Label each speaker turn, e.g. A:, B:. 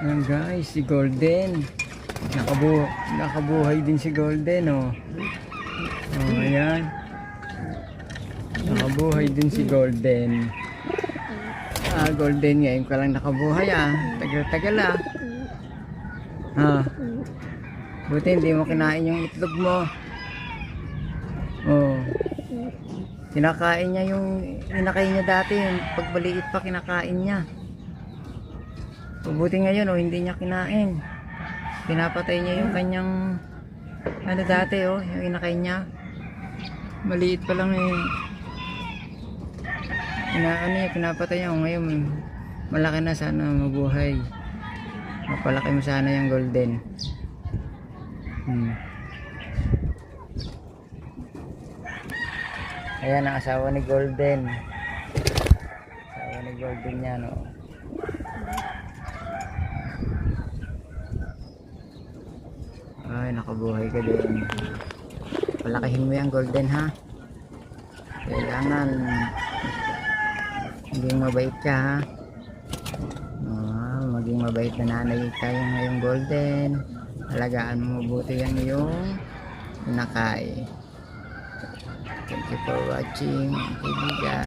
A: Yan guys, si Golden. Nakabuhay din si Golden, oh. Oh, ayan. Nakabuhay din si Golden. Golden ngayon ka lang nakabuhay, Tagal-tagal, Buti hindi mo kinain yung itlog mo. Oh. Kinakain niya yung kinakain niya dati, yung pagbaliit pa kinakain niya. Buti ngayon, hindi niya kinain. Pinapatay niya yung kanyang dati, yung kinakain niya. Maliit pa lang pinapatay niya. Ngayon malaki na, sana mabuhay. Mapalaki mo sana yung Golden. Ayan ang asawa ni Golden. Asawa ni Golden niya, no. Ay, nakabuhay ka din. Palakihin mo yung Golden, ha. Kailangan maging mabait ka, ha. Maging mabait na nanay tayo ngayong Golden. Alagaan mo mabuti yung iyong inakay. Thank you for watching, kaibigan.